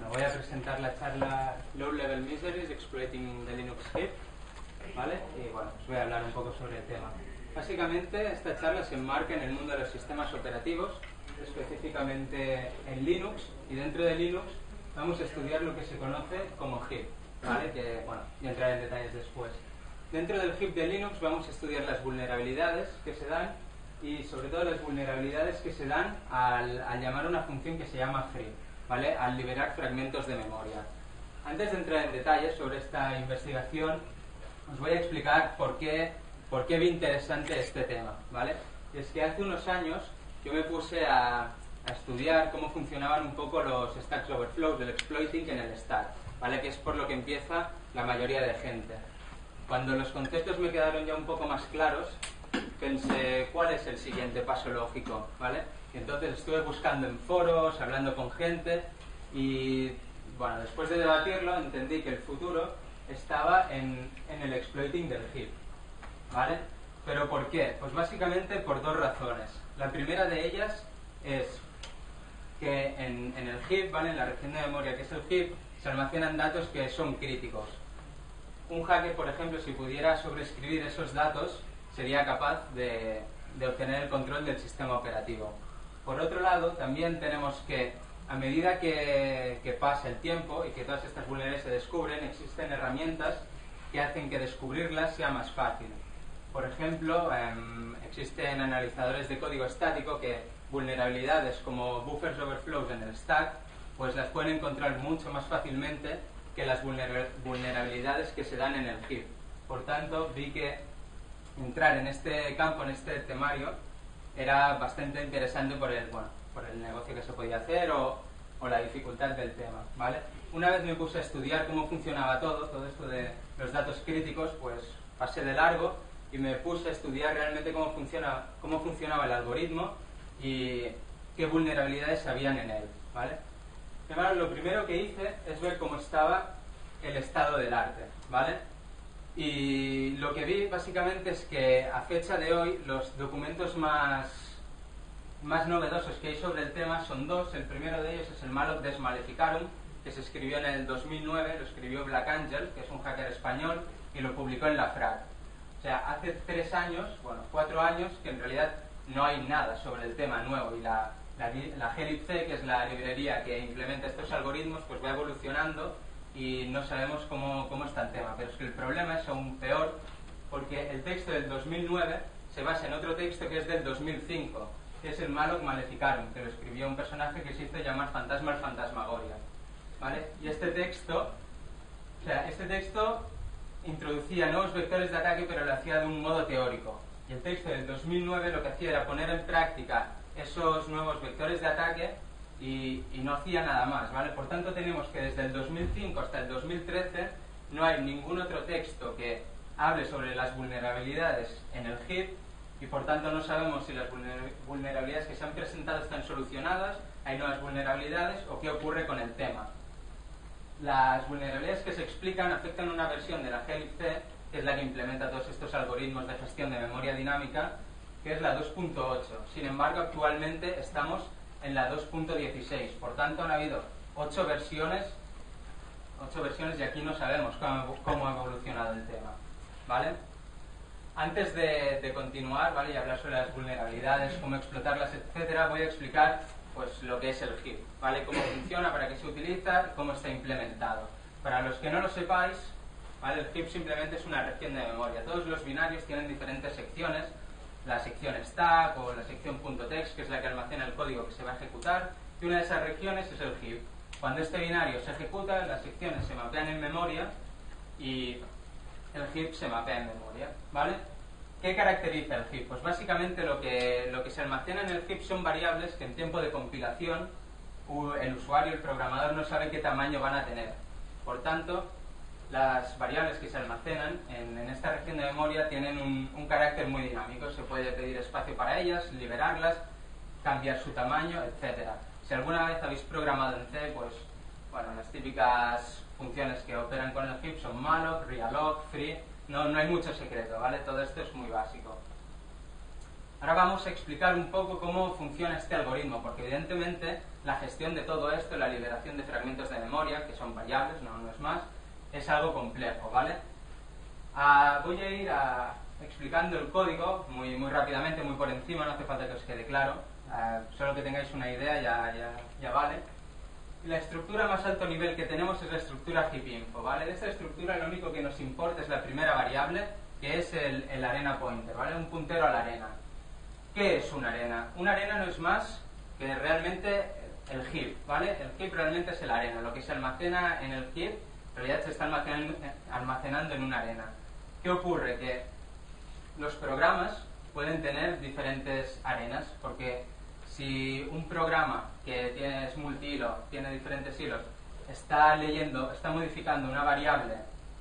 Bueno, voy a presentar la charla Low Level Miseries Exploiting the Linux Heap, ¿vale? Y bueno, os voy a hablar un poco sobre el tema. Básicamente, esta charla se enmarca en el mundo de los sistemas operativos, específicamente en Linux, y dentro de Linux vamos a estudiar lo que se conoce como heap, ¿vale? Que, bueno, ya entraré en detalles después. Dentro del heap de Linux vamos a estudiar las vulnerabilidades que se dan y sobre todo las vulnerabilidades que se dan al llamar una función que se llama free, ¿vale? Al liberar fragmentos de memoria. Antes de entrar en detalles sobre esta investigación, os voy a explicar por qué vi interesante este tema, ¿vale? Y es que hace unos años yo me puse a estudiar cómo funcionaban un poco los Stack Overflows, el exploiting en el stack, ¿vale? Que es por lo que empieza la mayoría de gente. Cuando los conceptos me quedaron ya un poco más claros, pensé, ¿cuál es el siguiente paso lógico? ¿Vale? Y entonces estuve buscando en foros, hablando con gente y, bueno, después de debatirlo entendí que el futuro estaba en el exploiting del heap, ¿vale? ¿Pero por qué? Pues básicamente por dos razones. La primera de ellas es que en el heap, ¿vale? En la región de memoria que es el heap, se almacenan datos que son críticos. Un hacker, por ejemplo, si pudiera sobreescribir esos datos, sería capaz de obtener el control del sistema operativo. Por otro lado, también tenemos que, a medida que pasa el tiempo y que todas estas vulnerabilidades se descubren, existen herramientas que hacen que descubrirlas sea más fácil. Por ejemplo, existen analizadores de código estático que vulnerabilidades como buffers overflows en el stack, pues las pueden encontrar mucho más fácilmente que las vulnerabilidades que se dan en el heap. Por tanto, vi que entrar en este campo, en este temario, era bastante interesante por el negocio que se podía hacer o la dificultad del tema, ¿vale? Una vez me puse a estudiar cómo funcionaba todo esto de los datos críticos, pues pasé de largo y me puse a estudiar realmente cómo funcionaba el algoritmo y qué vulnerabilidades habían en él, ¿vale? Primero, lo primero que hice es ver cómo estaba el estado del arte, ¿vale? Y lo que vi básicamente es que a fecha de hoy los documentos más novedosos que hay sobre el tema son dos. El primero de ellos es el Malloc Des Maleficarum, que se escribió en el 2009, lo escribió Black Angel, que es un hacker español, y lo publicó en la FRAC. O sea, hace 4 años, que en realidad no hay nada sobre el tema nuevo, y la glibc, que es la librería que implementa estos algoritmos, pues va evolucionando y no sabemos cómo está el tema. Pero es que el problema es aún peor, porque el texto del 2009 se basa en otro texto que es del 2005, que es el Malloc Maleficarum, que lo escribió un personaje que se hizo llamar Fantasma el Fantasmagoria, ¿vale? Y este texto introducía nuevos vectores de ataque, pero lo hacía de un modo teórico. Y el texto del 2009 lo que hacía era poner en práctica esos nuevos vectores de ataque y no hacía nada más, ¿vale? Por tanto, tenemos que desde el 2005 hasta el 2013 no hay ningún otro texto que hable sobre las vulnerabilidades en el heap y por tanto no sabemos si las vulnerabilidades que se han presentado están solucionadas, hay nuevas vulnerabilidades o qué ocurre con el tema. Las vulnerabilidades que se explican afectan una versión de la glibc, que es la que implementa todos estos algoritmos de gestión de memoria dinámica, que es la 2.8. Sin embargo, actualmente estamos en la 2.16. Por tanto, han habido 8 versiones y aquí no sabemos cómo ha evolucionado el tema, ¿vale? Antes de continuar, ¿vale? Y hablar sobre las vulnerabilidades, cómo explotarlas, etcétera, voy a explicar pues lo que es el heap, ¿vale? Cómo funciona, para qué se utiliza, cómo está implementado. Para los que no lo sepáis, ¿vale? El heap simplemente es una región de memoria. Todos los binarios tienen diferentes secciones, la sección stack o la sección .text, que es la que almacena el código que se va a ejecutar, y una de esas regiones es el heap. Cuando este binario se ejecuta, las secciones se mapean en memoria y el heap se mapea en memoria, ¿vale? ¿Qué caracteriza el heap? Pues básicamente lo que se almacena en el heap son variables que en tiempo de compilación el usuario, el programador, no sabe qué tamaño van a tener. Por tanto, las variables que se almacenan en esta región de memoria tienen un carácter muy dinámico. Se puede pedir espacio para ellas, liberarlas, cambiar su tamaño, etc. Si alguna vez habéis programado en C, pues bueno, las típicas funciones que operan con el heap son malloc, realloc, free. No hay mucho secreto, ¿vale? Todo esto es muy básico. Ahora vamos a explicar un poco cómo funciona este algoritmo, porque evidentemente la gestión de todo esto, la liberación de fragmentos de memoria, que son variables, no es más, es algo complejo, ¿vale? Voy a ir explicando el código muy rápidamente, muy por encima, no hace falta que os quede claro, solo que tengáis una idea ya vale. La estructura más alto nivel que tenemos es la estructura heap-info, ¿vale? De esta estructura lo único que nos importa es la primera variable, que es el arena pointer, ¿vale? Un puntero a la arena. ¿Qué es una arena? Una arena no es más que realmente el heap, ¿vale? El heap realmente es el arena. Lo que se almacena en el heap, en realidad se está almacenando en una arena. ¿Qué ocurre? Que los programas pueden tener diferentes arenas, porque si un programa que es multihilo, tiene diferentes hilos, está modificando una variable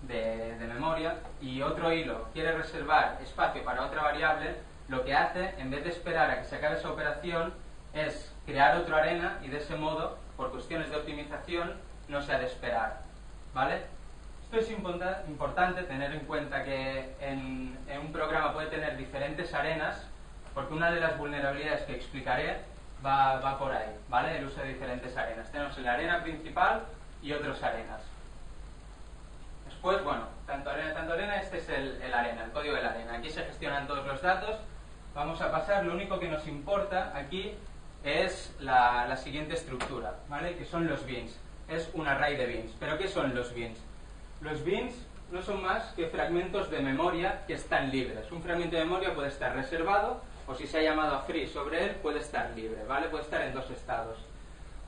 de memoria y otro hilo quiere reservar espacio para otra variable, lo que hace, en vez de esperar a que se acabe esa operación, es crear otra arena y de ese modo, por cuestiones de optimización, no se ha de esperar, ¿vale? Esto es importante tener en cuenta que en un programa puede tener diferentes arenas, porque una de las vulnerabilidades que explicaré va por ahí, ¿vale? El uso de diferentes arenas. Tenemos la arena principal y otras arenas. Después, bueno, tanto arena, este es el arena, el código de la arena. Aquí se gestionan todos los datos. Vamos a pasar, lo único que nos importa aquí es la siguiente estructura, ¿vale? Que son los bins. Es un array de bins. ¿Pero qué son los bins? Los bins no son más que fragmentos de memoria que están libres. Un fragmento de memoria puede estar reservado o si se ha llamado a free sobre él puede estar libre, ¿vale? Puede estar en dos estados.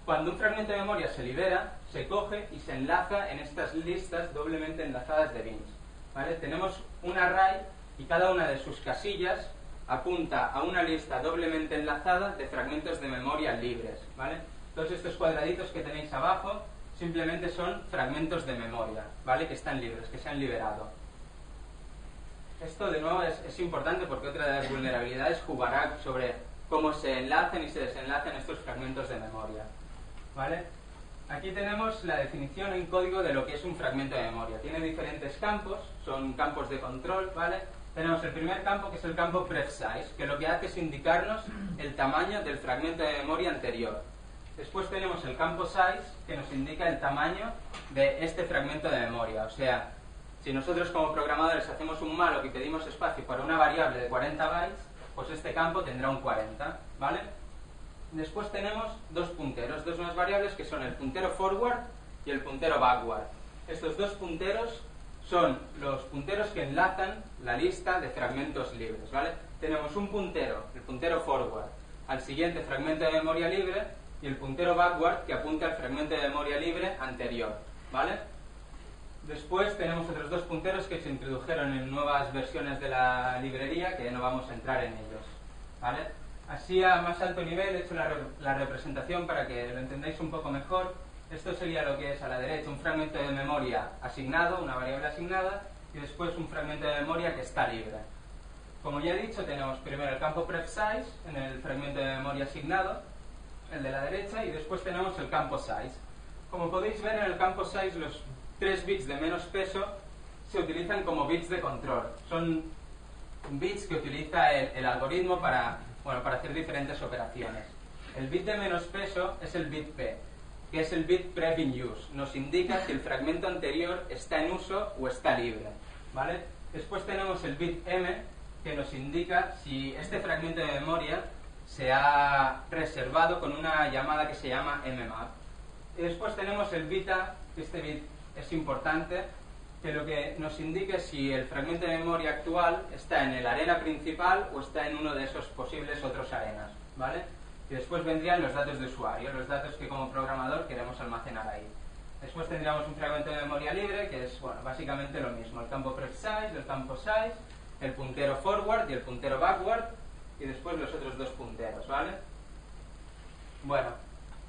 Cuando un fragmento de memoria se libera, se coge y se enlaza en estas listas doblemente enlazadas de bins, ¿vale? Tenemos un array y cada una de sus casillas apunta a una lista doblemente enlazada de fragmentos de memoria libres, ¿vale? Todos estos cuadraditos que tenéis abajo simplemente son fragmentos de memoria, ¿vale? Que están libres, que se han liberado. Esto, de nuevo, es importante porque otra de las vulnerabilidades jugará sobre cómo se enlazan y se desenlazan estos fragmentos de memoria, ¿vale? Aquí tenemos la definición en código de lo que es un fragmento de memoria. Tiene diferentes campos, son campos de control, ¿vale? Tenemos el primer campo, que es el campo prefsize, que lo que hace es indicarnos el tamaño del fragmento de memoria anterior. Después tenemos el campo size, que nos indica el tamaño de este fragmento de memoria. O sea, si nosotros como programadores hacemos un malloc y pedimos espacio para una variable de 40 bytes, pues este campo tendrá un 40, ¿vale? Después tenemos dos punteros, dos más variables, que son el puntero forward y el puntero backward. Estos dos punteros son los punteros que enlazan la lista de fragmentos libres, ¿vale? Tenemos un puntero, el puntero forward, al siguiente fragmento de memoria libre, y el puntero backward que apunta al fragmento de memoria libre anterior, ¿vale? Después tenemos otros dos punteros que se introdujeron en nuevas versiones de la librería, que no vamos a entrar en ellos, ¿vale? Así, a más alto nivel, he hecho la representación para que lo entendáis un poco mejor. Esto sería lo que es a la derecha un fragmento de memoria asignado, una variable asignada, y después un fragmento de memoria que está libre. Como ya he dicho, tenemos primero el campo prefsize en el fragmento de memoria asignado, el de la derecha, y después tenemos el campo size. Como podéis ver, en el campo size los 3 bits de menos peso se utilizan como bits de control. Son bits que utiliza el algoritmo para hacer diferentes operaciones. El bit de menos peso es el bit P, que es el bit pref in use. Nos indica si el fragmento anterior está en uso o está libre, ¿vale? Después tenemos el bit M, que nos indica si este fragmento de memoria se ha reservado con una llamada que se llama mmap. Y después tenemos el bit A, que este bit es importante, que lo que nos indica es si el fragmento de memoria actual está en el arena principal o está en uno de esos posibles otros arenas, ¿vale? Y después vendrían los datos de usuario, los datos que como programador queremos almacenar ahí. Después tendríamos un fragmento de memoria libre, que es, bueno, básicamente lo mismo, el campo prefsize, el campo size, el puntero forward y el puntero backward, y después los otros dos punteros, ¿vale? Bueno,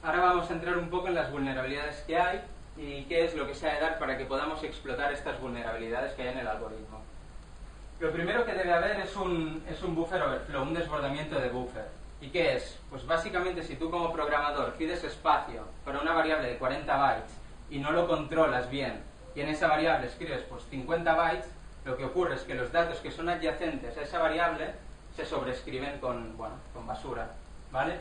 ahora vamos a entrar un poco en las vulnerabilidades que hay y qué es lo que se ha de dar para que podamos explotar estas vulnerabilidades que hay en el algoritmo. Lo primero que debe haber es un buffer overflow, un desbordamiento de buffer. ¿Y qué es? Pues básicamente si tú como programador pides espacio para una variable de 40 bytes y no lo controlas bien y en esa variable escribes pues 50 bytes, lo que ocurre es que los datos que son adyacentes a esa variable se sobreescriben con basura, ¿vale?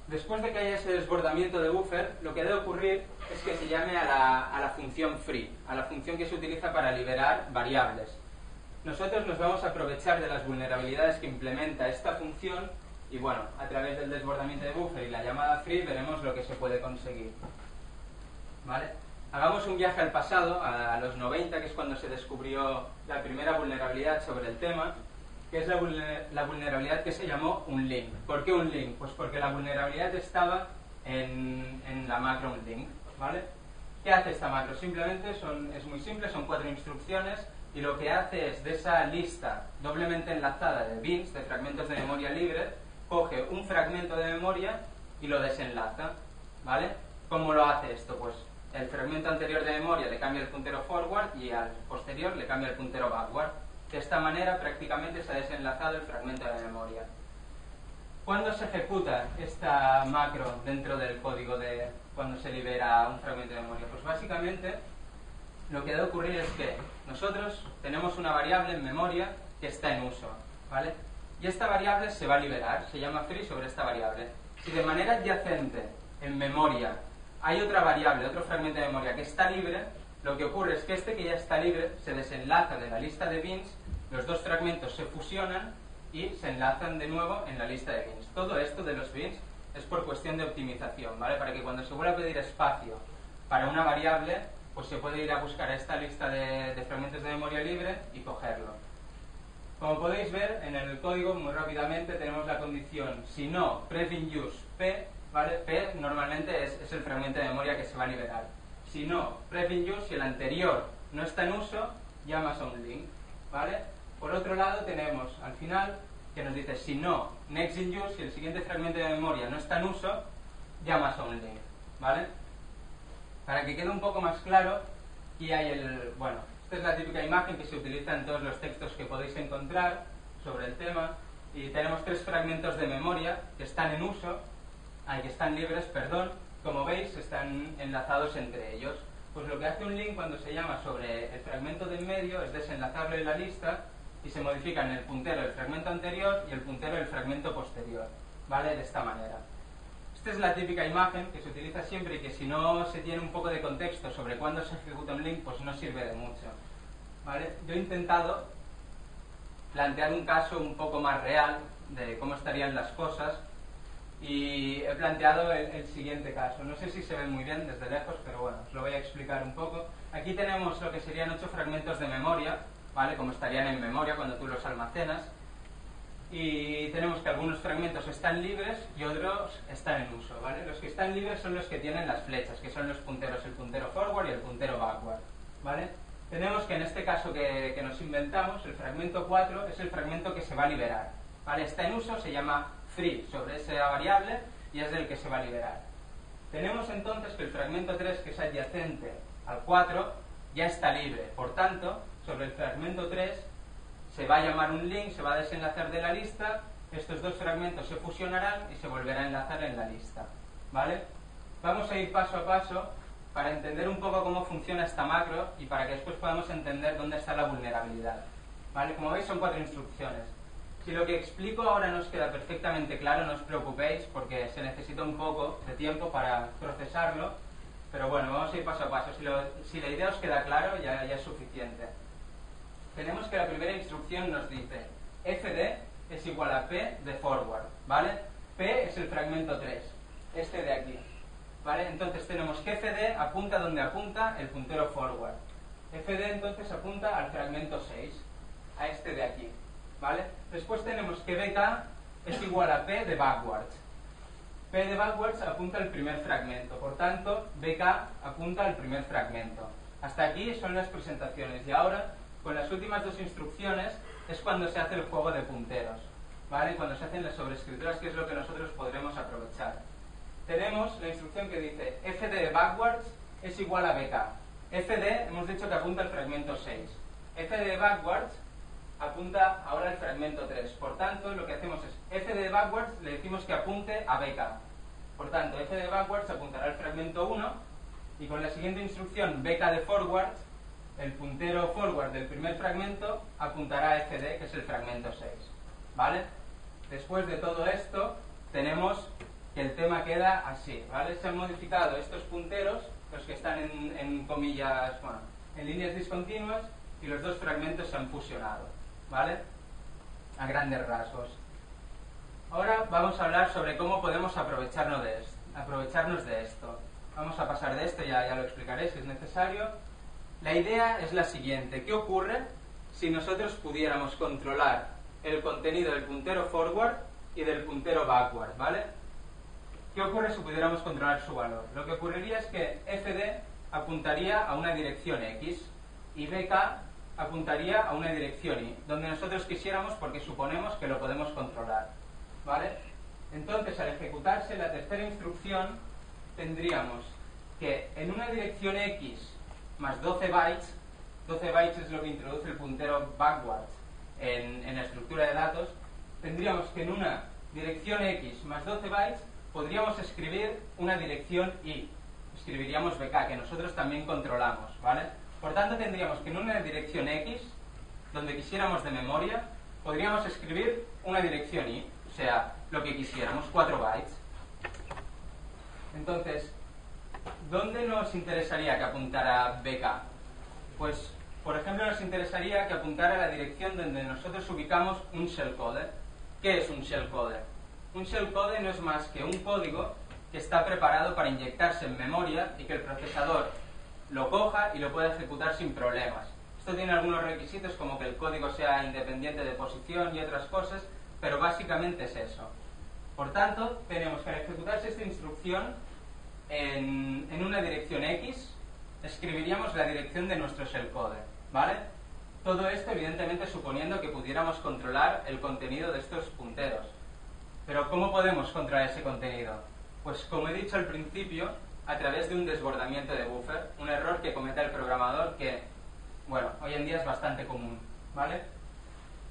Después de que haya ese desbordamiento de buffer, lo que debe ocurrir es que se llame a la función free, a la función que se utiliza para liberar variables. Nosotros nos vamos a aprovechar de las vulnerabilidades que implementa esta función y bueno, a través del desbordamiento de buffer y la llamada free veremos lo que se puede conseguir. ¿Vale? Hagamos un viaje al pasado, a los 90, que es cuando se descubrió la primera vulnerabilidad sobre el tema, que es la vulnerabilidad que se llamó unlink. ¿Por qué unlink? Pues porque la vulnerabilidad estaba en la macro unlink, ¿vale? ¿Qué hace esta macro? Simplemente es muy simple, son 4 instrucciones y lo que hace es de esa lista doblemente enlazada de bins, de fragmentos de memoria libre, coge un fragmento de memoria y lo desenlaza, ¿vale? ¿Cómo lo hace esto? Pues el fragmento anterior de memoria le cambia el puntero forward y al posterior le cambia el puntero backward. De esta manera prácticamente se ha desenlazado el fragmento de memoria. ¿Cuándo se ejecuta esta macro dentro del código de cuando se libera un fragmento de memoria? Pues básicamente lo que debe ocurrir es que nosotros tenemos una variable en memoria que está en uso, ¿vale? Y esta variable se va a liberar, se llama free sobre esta variable. Si de manera adyacente en memoria hay otra variable, otro fragmento de memoria que está libre, lo que ocurre es que este que ya está libre se desenlaza de la lista de bins, los dos fragmentos se fusionan y se enlazan de nuevo en la lista de bins. Todo esto de los bins es por cuestión de optimización, ¿vale? Para que cuando se vuelva a pedir espacio para una variable, pues se puede ir a buscar a esta lista de fragmentos de memoria libre y cogerlo. Como podéis ver, en el código, muy rápidamente, tenemos la condición si no, pref in use p, ¿vale? P normalmente es el fragmento de memoria que se va a liberar. Si no, pref in use, si el anterior no está en uso, llamas a un link, ¿vale? Por otro lado tenemos al final que nos dice si no, next in use, si el siguiente fragmento de memoria no está en uso, llamas a un link, ¿vale? Para que quede un poco más claro, aquí hay esta es la típica imagen que se utiliza en todos los textos que podéis encontrar sobre el tema, y tenemos 3 fragmentos de memoria que están en uso, que están libres, perdón. Como veis, están enlazados entre ellos. Pues lo que hace un link cuando se llama sobre el fragmento de en medio es desenlazarlo de la lista y se modifican el puntero del fragmento anterior y el puntero del fragmento posterior, ¿vale? De esta manera. Esta es la típica imagen que se utiliza siempre y que si no se tiene un poco de contexto sobre cuándo se ejecuta un link, pues no sirve de mucho, ¿vale? Yo he intentado plantear un caso un poco más real de cómo estarían las cosas y he planteado el siguiente caso. No sé si se ve muy bien desde lejos, pero bueno, os lo voy a explicar un poco. Aquí tenemos lo que serían 8 fragmentos de memoria, ¿vale? Como estarían en memoria cuando tú los almacenas. Y tenemos que algunos fragmentos están libres y otros están en uso, ¿vale? Los que están libres son los que tienen las flechas, que son los punteros, el puntero forward y el puntero backward, ¿vale? Tenemos que en este caso que nos inventamos, el fragmento 4 es el fragmento que se va a liberar, ¿vale? Está en uso, se llama free sobre esa variable y es del que se va a liberar. Tenemos entonces que el fragmento 3, que es adyacente al 4, ya está libre. Por tanto, sobre el fragmento 3 se va a llamar un link, se va a desenlazar de la lista, estos dos fragmentos se fusionarán y se volverá a enlazar en la lista, ¿vale? Vamos a ir paso a paso para entender un poco cómo funciona esta macro y para que después podamos entender dónde está la vulnerabilidad, ¿vale? Como veis son 4 instrucciones. Si lo que explico ahora no os queda perfectamente claro, no os preocupéis porque se necesita un poco de tiempo para procesarlo, pero bueno, vamos a ir paso a paso. Si la idea os queda claro, ya es suficiente. Tenemos que la primera instrucción nos dice fd es igual a p de forward, ¿vale? P es el fragmento 3, este de aquí, ¿vale? Entonces tenemos que fd apunta donde apunta el puntero forward. Fd entonces apunta al fragmento 6, a este de aquí, ¿vale? Después tenemos que bk es igual a p de backwards. P de backwards apunta al primer fragmento, por tanto bk apunta al primer fragmento. Hasta aquí son las presentaciones y ahora con las últimas 2 instrucciones es cuando se hace el juego de punteros, ¿vale? Cuando se hacen las sobrescrituras, que es lo que nosotros podremos aprovechar. Tenemos la instrucción que dice fd de backwards es igual a bk. fd hemos dicho que apunta al fragmento 6. fd de backwards apunta ahora al fragmento 3. Por tanto, lo que hacemos es fd de backwards le decimos que apunte a bk. Por tanto, fd de backwards apuntará al fragmento 1 y con la siguiente instrucción bk de forwards, el puntero forward del primer fragmento apuntará a fd, que es el fragmento 6, ¿vale? Después de todo esto, tenemos que el tema queda así, ¿vale? Se han modificado estos punteros, los que están en comillas, bueno, en líneas discontinuas, y los dos fragmentos se han fusionado, ¿vale? A grandes rasgos. Ahora vamos a hablar sobre cómo podemos aprovecharnos de esto. Vamos a pasar de esto, ya lo explicaré si es necesario. La idea es la siguiente: ¿qué ocurre si nosotros pudiéramos controlar el contenido del puntero forward y del puntero backward, ¿vale? ¿Qué ocurre si pudiéramos controlar su valor? Lo que ocurriría es que fd apuntaría a una dirección x y bk apuntaría a una dirección y, donde nosotros quisiéramos, porque suponemos que lo podemos controlar, ¿vale? Entonces, al ejecutarse la tercera instrucción, tendríamos que en una dirección x más 12 bytes es lo que introduce el puntero backwards en la estructura de datos, tendríamos que en una dirección x más 12 bytes podríamos escribir una dirección y, escribiríamos bk, que nosotros también controlamos, ¿vale? Por tanto, tendríamos que en una dirección x, donde quisiéramos de memoria, podríamos escribir una dirección y, o sea, lo que quisiéramos, 4 bytes. Entonces, ¿dónde nos interesaría que apuntara bk? Pues, por ejemplo, nos interesaría que apuntara a la dirección donde nosotros ubicamos un shellcode. ¿Qué es un shellcode? Un shellcode no es más que un código que está preparado para inyectarse en memoria y que el procesador lo coja y lo pueda ejecutar sin problemas. Esto tiene algunos requisitos, como que el código sea independiente de posición y otras cosas, pero básicamente es eso. Por tanto, tenemos que al ejecutarse esta instrucción en una dirección X, escribiríamos la dirección de nuestro shellcode, ¿vale? Todo esto, evidentemente, suponiendo que pudiéramos controlar el contenido de estos punteros. Pero, ¿cómo podemos controlar ese contenido? Pues, como he dicho al principio, a través de un desbordamiento de buffer, un error que comete el programador que, bueno, hoy en día es bastante común, ¿vale?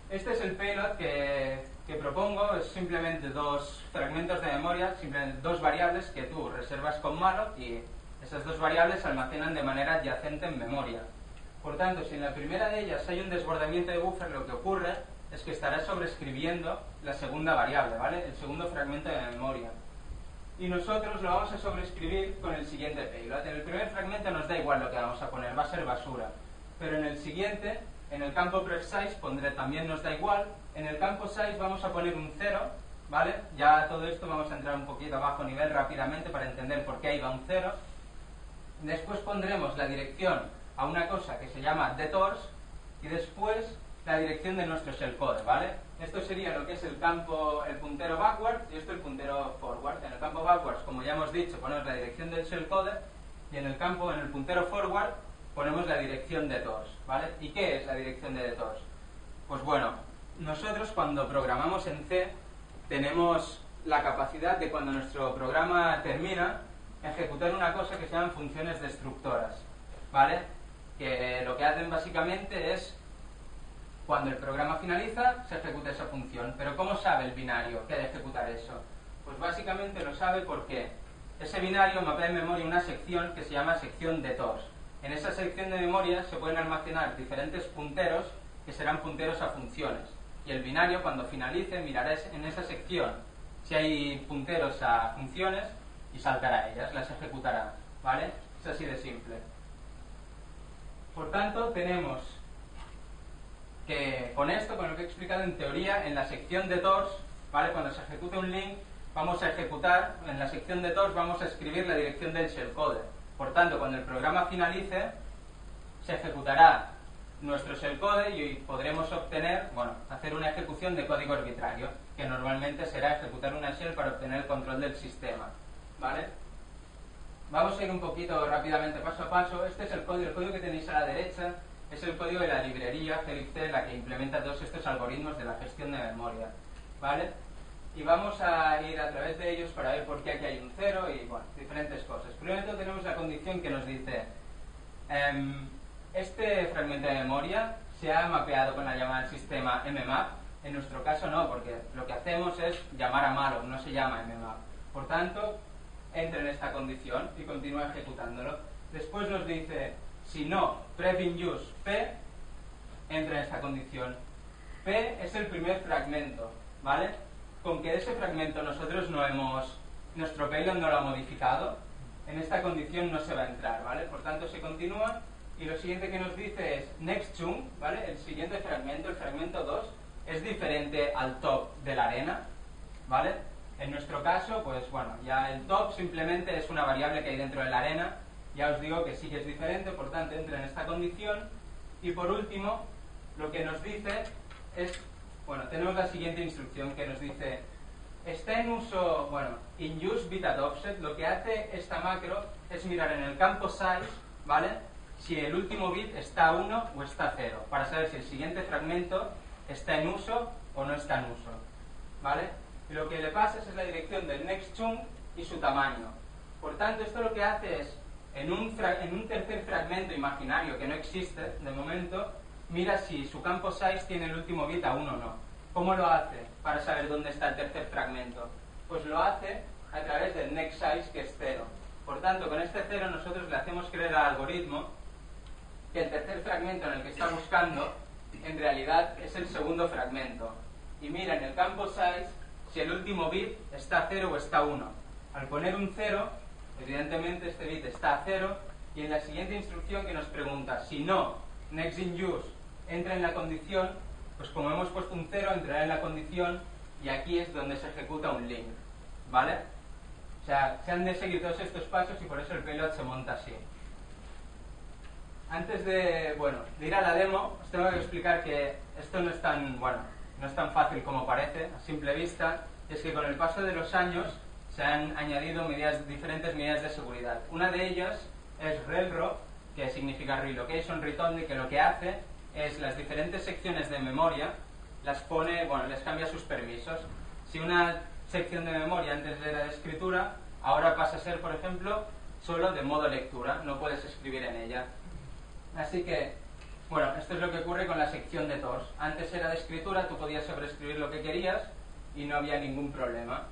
Este es el payload que propongo, es simplemente dos fragmentos de memoria, simplemente dos variables que tú reservas con malloc y esas dos variables almacenan de manera adyacente en memoria. Por tanto, si en la primera de ellas hay un desbordamiento de buffer, lo que ocurre es que estará sobreescribiendo la segunda variable, ¿vale? El segundo fragmento de memoria. Y nosotros lo vamos a sobreescribir con el siguiente payload. En el primer fragmento nos da igual lo que vamos a poner, va a ser basura. Pero en el siguiente, en el campo prefsize, también nos da igual. En el campo size vamos a poner un 0, ¿vale? Ya todo esto vamos a entrar un poquito a bajo nivel rápidamente para entender por qué ahí va un 0. Después pondremos la dirección a una cosa que se llama detors y después la dirección de nuestro shellcode, ¿vale? Esto sería lo que es el campo, el puntero backwards y esto el puntero forward. En el campo backwards, como ya hemos dicho, ponemos la dirección del shellcode y en el campo, en el puntero forward, ponemos la dirección de detors, ¿vale? ¿Y qué es la dirección de detors? Pues bueno, nosotros cuando programamos en C tenemos la capacidad de, cuando nuestro programa termina, ejecutar una cosa que se llaman funciones destructoras, ¿vale? Que lo que hacen básicamente es, cuando el programa finaliza, se ejecuta esa función. Pero ¿cómo sabe el binario que ha de ejecutar eso? Pues básicamente lo sabe porque ese binario mapea en memoria una sección que se llama sección detors. En esa sección de memoria se pueden almacenar diferentes punteros que serán punteros a funciones. Y el binario, cuando finalice, mirará en esa sección si hay punteros a funciones y saltará a ellas, las ejecutará, ¿vale? Es así de simple. Por tanto, tenemos que con esto, con lo que he explicado en teoría, en la sección detors, ¿vale? Cuando se ejecute un link, vamos a ejecutar, en la sección detors vamos a escribir la dirección del shellcode. Por tanto, cuando el programa finalice, se ejecutará nuestro shellcode y podremos obtener, bueno, hacer una ejecución de código arbitrario, que normalmente será ejecutar una shell para obtener el control del sistema, ¿vale? Vamos a ir un poquito rápidamente, paso a paso. Este es el código que tenéis a la derecha. Es el código de la librería glibc, la que implementa todos estos algoritmos de la gestión de memoria, ¿vale? Y vamos a ir a través de ellos para ver por qué aquí hay un 0 y, bueno, diferentes cosas. Primero tenemos la condición que nos dice este fragmento de memoria se ha mapeado con la llamada del sistema mmap. En nuestro caso no, porque lo que hacemos es llamar a malloc, no se llama mmap. Por tanto, entra en esta condición y continúa ejecutándolo. Después nos dice, si no, prep in use p, entra en esta condición. P es el primer fragmento, ¿vale? con que ese fragmento nosotros nuestro payload no lo ha modificado, en esta condición no se va a entrar, ¿vale? Por tanto, se continúa y lo siguiente que nos dice es next chunk, ¿vale? El siguiente fragmento, el fragmento 2, es diferente al top de la arena, ¿vale? En nuestro caso, pues bueno, ya el top simplemente es una variable que hay dentro de la arena, ya os digo que sí que es diferente, por tanto entra en esta condición. Y por último, lo que nos dice es, bueno, tenemos la siguiente instrucción que nos dice, está en uso, bueno, in use bit at offset, lo que hace esta macro es mirar en el campo size, ¿vale? Si el último bit está a 1 o está a 0, para saber si el siguiente fragmento está en uso o no está en uso, ¿vale? Y lo que le pasa es la dirección del next chunk y su tamaño. Por tanto, esto lo que hace es, en un tercer fragmento imaginario que no existe de momento, mira si su campo size tiene el último bit a 1 o no. ¿Cómo lo hace para saber dónde está el tercer fragmento? Pues lo hace a través del next size, que es 0. Por tanto, con este 0 nosotros le hacemos creer al algoritmo que el tercer fragmento en el que está buscando en realidad es el segundo fragmento. Y mira en el campo size si el último bit está a 0 o está a 1. Al poner un 0, evidentemente este bit está a 0, y en la siguiente instrucción que nos pregunta si no, next in use entra en la condición, pues como hemos puesto un 0, entrará en la condición y aquí es donde se ejecuta un link, ¿vale? O sea, se han de seguir todos estos pasos y por eso el payload se monta así. Antes de ir a la demo, os tengo que explicar que esto no es tan, no es tan fácil como parece a simple vista. Es que con el paso de los años se han añadido diferentes medidas de seguridad. Una de ellas es RELRO, que significa Relocation Read Only, que lo que hace es las diferentes secciones de memoria las pone, les cambia sus permisos. Si una sección de memoria antes era de escritura, ahora pasa a ser, por ejemplo, solo de modo lectura, no puedes escribir en ella. Así que, esto es lo que ocurre con la sección de TORS. Antes era de escritura, tú podías sobreescribir lo que querías y no había ningún problema.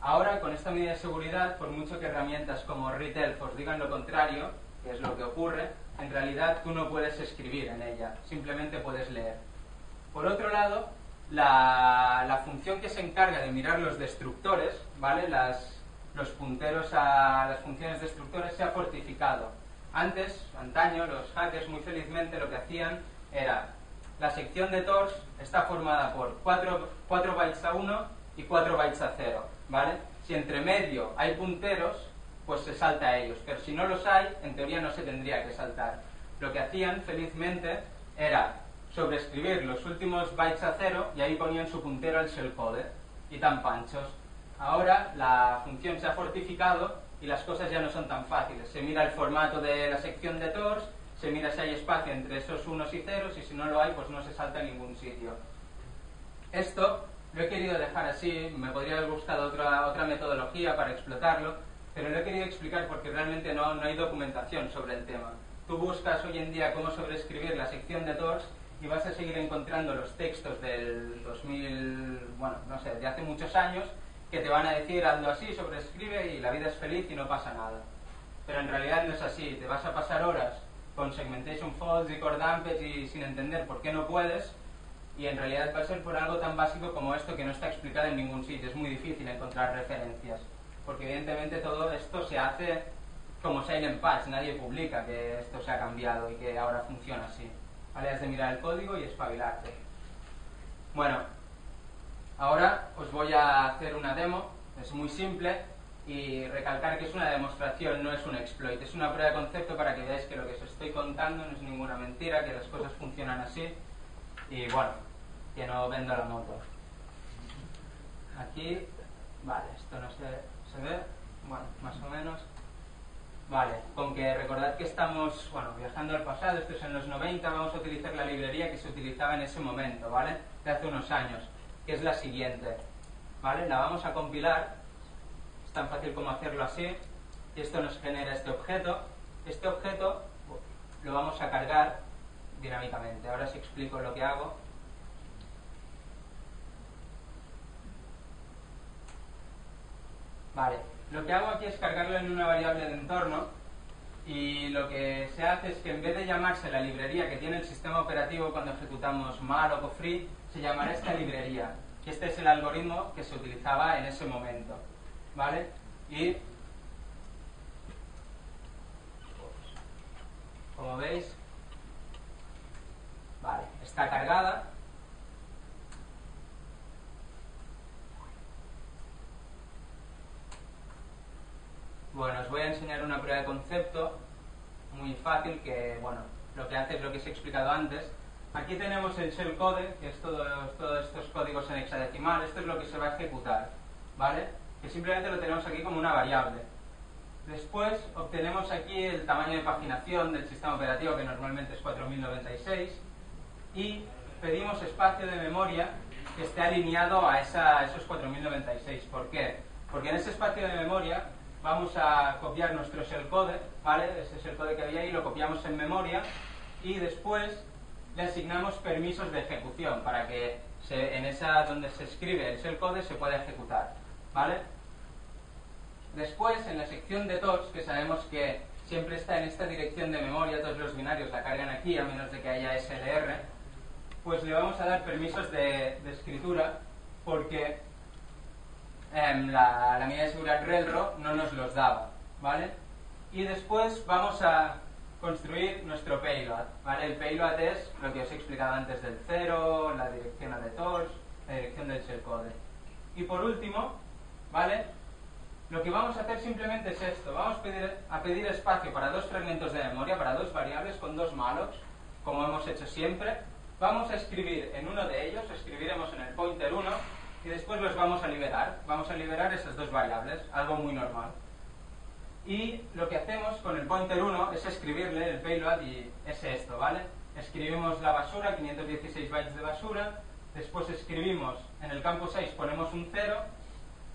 Ahora, con esta medida de seguridad, por mucho que herramientas como ReadElf os digan lo contrario, que es lo que ocurre, en realidad tú no puedes escribir en ella, simplemente puedes leer. Por otro lado, la función que se encarga de mirar los destructores, ¿vale? Los punteros a las funciones destructores, se ha fortificado. Antaño, los hackers muy felizmente lo que hacían era, la sección de TORS está formada por 4 bytes a 1 y 4 bytes a 0, ¿vale? Si entre medio hay punteros, pues se salta a ellos, pero si no los hay, en teoría no se tendría que saltar. Lo que hacían, felizmente, era sobreescribir los últimos bytes a 0 y ahí ponían su puntero al shellcode, y tan panchos. Ahora la función se ha fortificado y las cosas ya no son tan fáciles. Se mira el formato de la sección de TORS, se mira si hay espacio entre esos unos y ceros, y si no lo hay, pues no se salta a ningún sitio. Esto lo he querido dejar así, me podría haber buscado otra metodología para explotarlo, pero lo he querido explicar porque realmente no hay documentación sobre el tema. Tú buscas hoy en día cómo sobreescribir la sección de TORS y vas a seguir encontrando los textos del 2000, de hace muchos años, que te van a decir, hazlo así, sobreescribe y la vida es feliz y no pasa nada. Pero en realidad no es así, te vas a pasar horas con segmentation faults y core dampers y sin entender por qué no puedes, y en realidad va a ser por algo tan básico como esto, que no está explicado en ningún sitio. Es muy difícil encontrar referencias, porque evidentemente todo esto se hace como silent patch, nadie publica que esto se ha cambiado y que ahora funciona así. ¿Vale? Has de mirar el código y espabilarte. Ahora os voy a hacer una demo, es muy simple, y recalcar que es una demostración, no es un exploit, es una prueba de concepto para que veáis que lo que os estoy contando no es ninguna mentira, que las cosas funcionan así, y que no vendo la moto. Aquí, vale, esto no se ve, más o menos. Vale, con que recordad que estamos, viajando al pasado, esto es en los 90, vamos a utilizar la librería que se utilizaba en ese momento, ¿vale? De hace unos años, que es la siguiente, ¿vale? La vamos a compilar, es tan fácil como hacerlo así, y esto nos genera este objeto. Este objeto lo vamos a cargar dinámicamente. Ahora os explico lo que hago. Vale, lo que hago aquí es cargarlo en una variable de entorno, y lo que se hace es que en vez de llamarse la librería que tiene el sistema operativo cuando ejecutamos malloc o free, se llamará esta librería. Y este es el algoritmo que se utilizaba en ese momento, ¿vale? Y como veis, vale, está cargada. Bueno, os voy a enseñar una prueba de concepto muy fácil que, bueno, lo que hace es lo que os he explicado antes. Aquí tenemos el shellcode, que es todos estos códigos en hexadecimal. Esto es lo que se va a ejecutar, ¿vale? Que simplemente lo tenemos aquí como una variable. Después obtenemos aquí el tamaño de paginación del sistema operativo, que normalmente es 4096, y pedimos espacio de memoria que esté alineado a esos 4096. ¿Por qué? Porque en ese espacio de memoria vamos a copiar nuestro shellcode, ¿vale? Ese shellcode que había ahí lo copiamos en memoria y después le asignamos permisos de ejecución para que en esa donde se escribe el shellcode se pueda ejecutar, ¿vale? Después, en la sección de TORS, que sabemos que siempre está en esta dirección de memoria, todos los binarios la cargan aquí, a menos de que haya SLR, pues le vamos a dar permisos de escritura porque la medida de seguridad Railroad no nos los daba, ¿vale? Y después vamos a construir nuestro payload, ¿vale? El payload es lo que os he explicado antes del 0, la dirección de TORS, la dirección del shellcode. Y por último, ¿vale? Lo que vamos a hacer simplemente es esto. Vamos a pedir espacio para dos fragmentos de memoria, para dos variables con dos mallocs, como hemos hecho siempre. Vamos a escribir en uno de ellos, escribiremos en el pointer 1 y después los vamos a liberar. Vamos a liberar esas dos variables, algo muy normal. Y lo que hacemos con el pointer 1 es escribirle el payload y es esto, ¿vale? Escribimos la basura, 516 bytes de basura, después escribimos en el campo 6, ponemos un 0,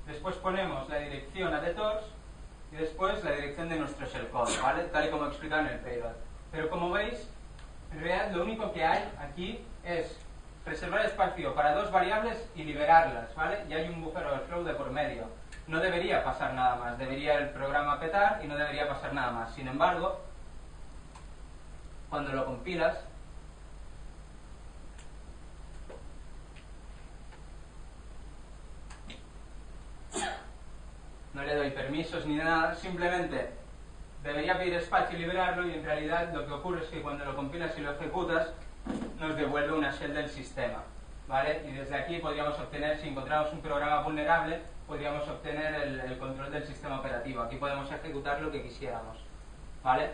después ponemos la dirección a TORS y después la dirección de nuestro shellcode, ¿vale? Tal y como he explicado en el payload. Pero como veis, en realidad lo único que hay aquí es reservar espacio para dos variables y liberarlas, ¿vale? Y hay un buffer overflow de por medio. No debería pasar nada más, debería el programa petar y no debería pasar nada más. Sin embargo, cuando lo compilas, no le doy permisos ni nada, simplemente debería pedir espacio y liberarlo, y en realidad lo que ocurre es que cuando lo compilas y lo ejecutas nos devuelve una shell del sistema, ¿vale? Y desde aquí podríamos obtener, si encontramos un programa vulnerable, podríamos obtener el control del sistema operativo. Aquí podemos ejecutar lo que quisiéramos, ¿vale?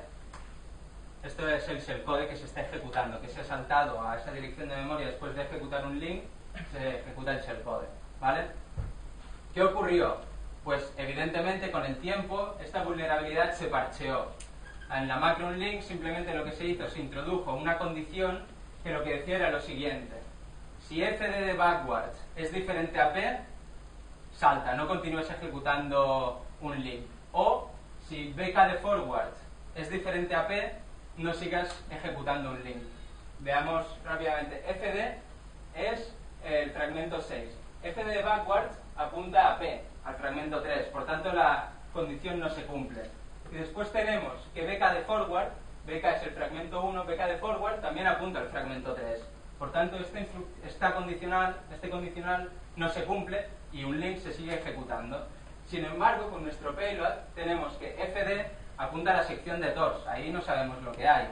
Esto es el shellcode que se está ejecutando, que se ha saltado a esa dirección de memoria después de ejecutar un link, se ejecuta el shellcode, ¿vale? ¿Qué ocurrió? Pues evidentemente con el tiempo esta vulnerabilidad se parcheó. En la macro unlink simplemente lo que se hizo, se introdujo una condición que lo que decía era lo siguiente: si fd de backwards es diferente a p, salta, no continúes ejecutando un link. O si bk de forwards es diferente a p, no sigas ejecutando un link. Veamos rápidamente. fd es el fragmento 6. fd de backwards apunta a p, al fragmento 3, por tanto la condición no se cumple. Y después tenemos que bk de forward, bk es el fragmento 1, bk de forward también apunta al fragmento 3. Por tanto, este condicional no se cumple y un link se sigue ejecutando. Sin embargo, con nuestro payload tenemos que fd apunta a la sección de TORS, ahí no sabemos lo que hay.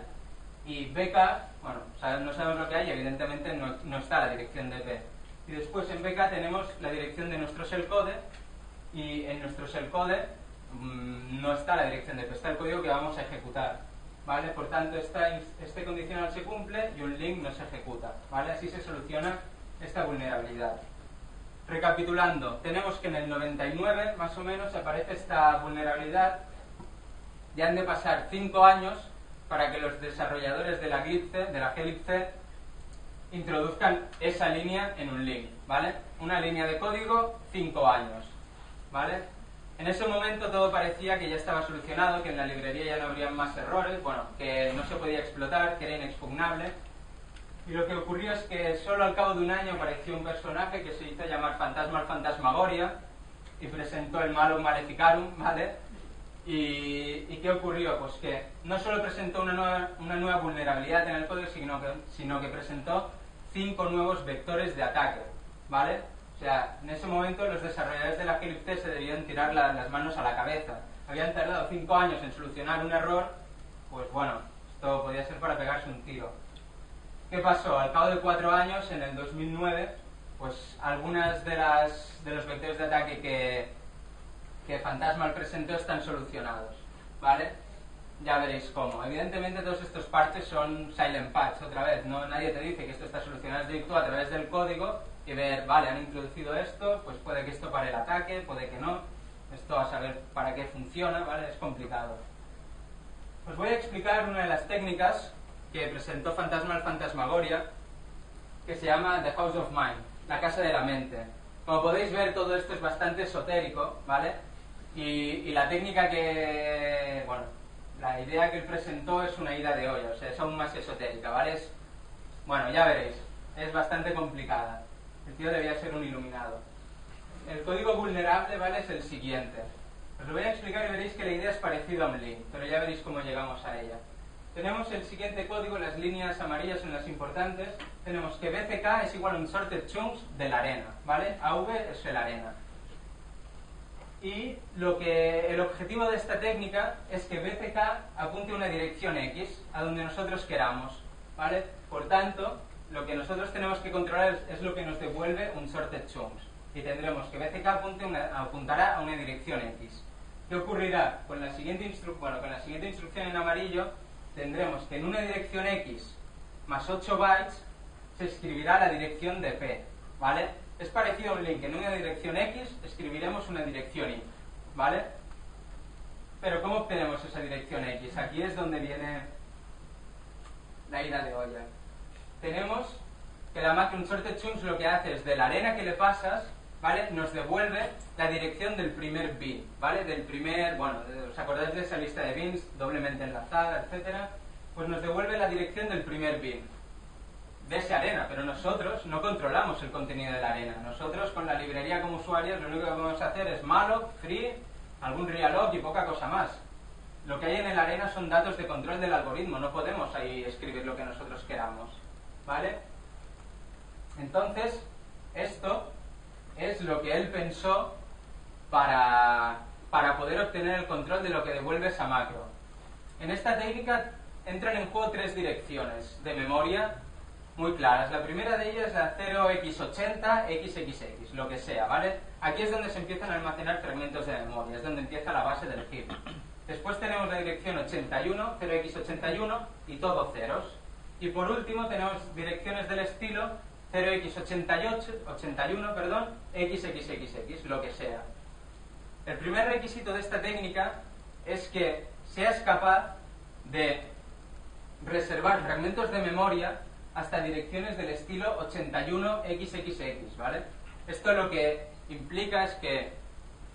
Y bk, bueno, no sabemos lo que hay, evidentemente no está la dirección de p. Y después en bk tenemos la dirección de nuestro shellcode, y en nuestro shellcode no está la dirección de p, está el código que vamos a ejecutar, ¿vale? Por tanto, este condicional se cumple y un link no se ejecuta, ¿vale? Así se soluciona esta vulnerabilidad. Recapitulando, tenemos que en el 99 más o menos aparece esta vulnerabilidad. Ya han de pasar 5 años para que los desarrolladores de la glibc introduzcan esa línea en un link, ¿vale? Una línea de código, 5 años, ¿vale? En ese momento todo parecía que ya estaba solucionado, que en la librería ya no habría más errores, bueno, que no se podía explotar, que era inexpugnable. Y lo que ocurrió es que solo al cabo de un año apareció un personaje que se hizo llamar Fantasma al Fantasmagoria y presentó el Malum Maleficarum, ¿vale? ¿Y qué ocurrió? Pues que no solo presentó una nueva vulnerabilidad en el código, sino que presentó 5 nuevos vectores de ataque, ¿vale? sea, en ese momento los desarrolladores de la glibc se debían tirar las manos a la cabeza. Habían tardado 5 años en solucionar un error, pues bueno, esto podía ser para pegarse un tiro. ¿Qué pasó? Al cabo de 4 años, en el 2009, pues algunas de los vectores de ataque que Fantasmal presentó están solucionados, ¿vale? Ya veréis cómo. Evidentemente todos estos parches son silent patch, otra vez, ¿no? Nadie te dice que esto está solucionado, es directo a través del código y ver, vale, han introducido esto, pues puede que esto pare el ataque, puede que no, esto a saber para qué funciona, ¿vale? Es complicado. Os voy a explicar una de las técnicas que presentó Fantasmal Phantasmagoria, que se llama The House of Mind, la casa de la mente. Como podéis ver, todo esto es bastante esotérico, ¿vale? Y la técnica que, bueno, la idea que él presentó es una ida de olla, o sea, es aún más esotérica, ¿vale? Bueno, ya veréis, es bastante complicada. El tío debía ser un iluminado. El código vulnerable, ¿vale? Es el siguiente. Os lo voy a explicar y veréis que la idea es parecida a un link, pero ya veréis cómo llegamos a ella. Tenemos el siguiente código, las líneas amarillas son las importantes. Tenemos que BCK es igual a un sorted chunks de la arena, ¿vale? AV es la arena. Y el objetivo de esta técnica es que BCK apunte a una dirección X, a donde nosotros queramos, ¿vale? Por tanto, lo que nosotros tenemos que controlar es lo que nos devuelve un sorted chunks. Y tendremos que BCK apuntará a una dirección X. ¿Qué ocurrirá? Con la siguiente instrucción en amarillo, tendremos que en una dirección X más 8 bytes se escribirá la dirección de P, ¿vale? Es parecido a un link. En una dirección X escribiremos una dirección Y, ¿vale? Pero ¿cómo obtenemos esa dirección X? Aquí es donde viene la ida de olla. Tenemos que la máquina sorted chunks lo que hace es de la arena que le pasas, ¿vale? Nos devuelve la dirección del primer bin, ¿vale? Del primer, bueno, ¿os acordáis de esa lista de bins doblemente enlazada, etcétera? Pues nos devuelve la dirección del primer bin de esa arena, pero nosotros no controlamos el contenido de la arena. Nosotros con la librería como usuarios lo único que podemos hacer es malloc, free, algún realloc y poca cosa más. Lo que hay en la arena son datos de control del algoritmo, no podemos ahí escribir lo que nosotros queramos, ¿vale? Entonces, esto es lo que él pensó para poder obtener el control de lo que devuelve esa macro. En esta técnica entran en juego 3 direcciones de memoria muy claras. La primera de ellas es la 0x80, xxx, lo que sea, ¿vale? Aquí es donde se empiezan a almacenar fragmentos de memoria, es donde empieza la base del heap. Después tenemos la dirección 81, 0x81 y todo ceros. Y por último tenemos direcciones del estilo 0x81, perdón, xxxx, lo que sea. El primer requisito de esta técnica es que seas capaz de reservar fragmentos de memoria hasta direcciones del estilo 81xxx, ¿vale? Esto lo que implica es que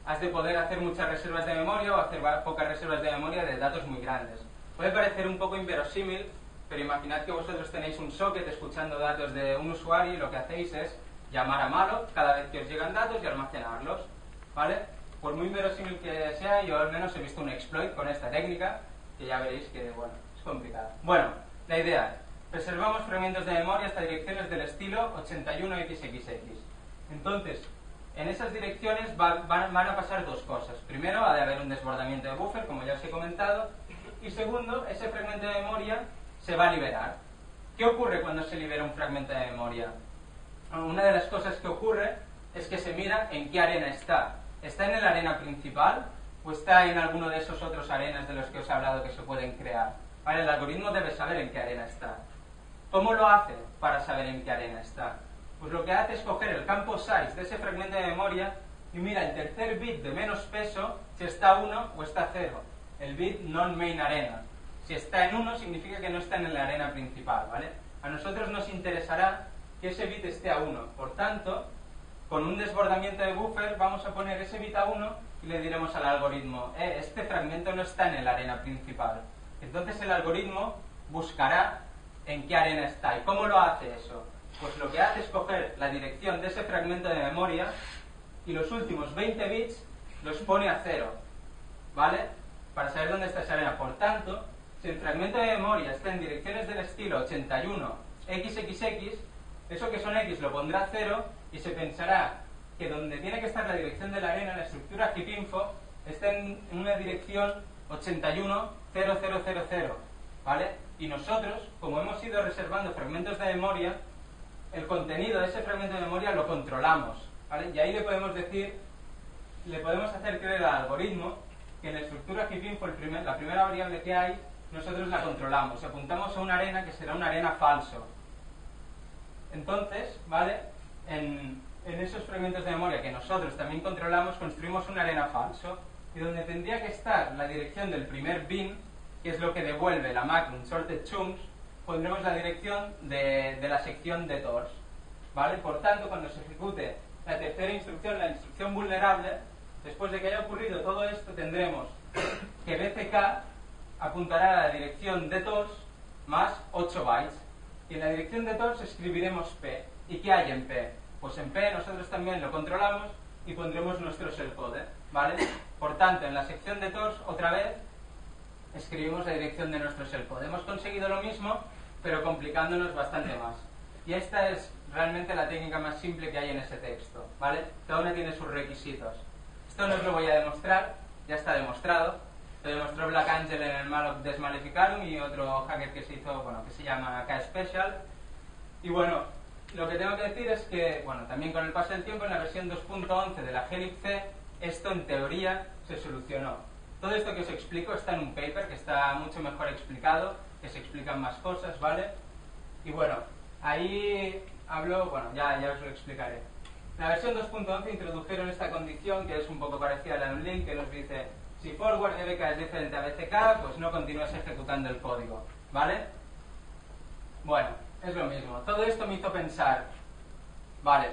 has de poder hacer muchas reservas de memoria o hacer pocas reservas de memoria de datos muy grandes. Puede parecer un poco inverosímil, pero imaginad que vosotros tenéis un socket escuchando datos de un usuario y lo que hacéis es llamar a malloc cada vez que os llegan datos y almacenarlos, ¿vale? Por muy inverosímil que sea, yo al menos he visto un exploit con esta técnica, que ya veréis que, bueno, es complicado. Bueno, la idea, reservamos fragmentos de memoria hasta direcciones del estilo 81xxx. Entonces, en esas direcciones van a pasar dos cosas. Primero, ha de haber un desbordamiento de buffer, como ya os he comentado, y segundo, ese fragmento de memoria se va a liberar. ¿Qué ocurre cuando se libera un fragmento de memoria? Una de las cosas que ocurre es que se mira en qué arena está. ¿Está en la arena principal o está en alguno de esos otros arenas de los que os he hablado que se pueden crear? Vale, el algoritmo debe saber en qué arena está. ¿Cómo lo hace para saber en qué arena está? Pues lo que hace es coger el campo size de ese fragmento de memoria y mira el tercer bit de menos peso si está 1 o está 0. El bit non-main arena. Si está en 1 significa que no está en la arena principal, ¿vale? A nosotros nos interesará que ese bit esté a 1. Por tanto, con un desbordamiento de buffer vamos a poner ese bit a 1 y le diremos al algoritmo, este fragmento no está en la arena principal. Entonces el algoritmo buscará en qué arena está. ¿Y cómo lo hace eso? Pues lo que hace es coger la dirección de ese fragmento de memoria y los últimos 20 bits los pone a 0, ¿vale? Para saber dónde está esa arena. Por tanto, si el fragmento de memoria está en direcciones del estilo 81 xxx, eso que son x lo pondrá a 0 y se pensará que donde tiene que estar la dirección de la arena, la estructura heap-info, está en una dirección 81.0000, ¿vale? Y nosotros, como hemos ido reservando fragmentos de memoria, el contenido de ese fragmento de memoria lo controlamos, ¿vale? Y ahí le podemos decir, le podemos hacer creer al algoritmo que en la estructura heap-info, la primera variable que hay, nosotros la controlamos. Apuntamos a una arena que será una arena falso. Entonces, ¿vale? En esos fragmentos de memoria que nosotros también controlamos, construimos una arena falso, y donde tendría que estar la dirección del primer bin, que es lo que devuelve la macro unsorted chunks, pondremos la dirección de la sección de TORS, ¿vale? Por tanto, cuando se ejecute la tercera instrucción, la instrucción vulnerable, después de que haya ocurrido todo esto, tendremos que BCK apuntará a la dirección de TORS más 8 bytes. Y en la dirección de TORS escribiremos P. ¿Y qué hay en P? Pues en P nosotros también lo controlamos y pondremos nuestro shellcode, ¿vale? Por tanto, en la sección de TORS, otra vez, escribimos la dirección de nuestro shellcode. Hemos conseguido lo mismo, pero complicándonos bastante más. Y esta es realmente la técnica más simple que hay en ese texto, ¿vale? Cada una tiene sus requisitos. Esto no os lo voy a demostrar, ya está demostrado. Lo demostró Black Angel en el Malloc Desmalificarum y otro hacker que se hizo, bueno, que se llama K-Special. Y bueno, lo que tengo que decir es que, bueno, también con el paso del tiempo, en la versión 2.11 de la glibc, esto en teoría se solucionó. Todo esto que os explico está en un paper que está mucho mejor explicado, que se explican más cosas, ¿vale? Y bueno, ahí hablo, bueno, ya os lo explicaré. En la versión 2.11 introdujeron esta condición que es un poco parecida a la de un link, que nos dice: si forward de BK es diferente a BCK, pues no continúes ejecutando el código, ¿vale? Bueno, es lo mismo. Todo esto me hizo pensar, vale,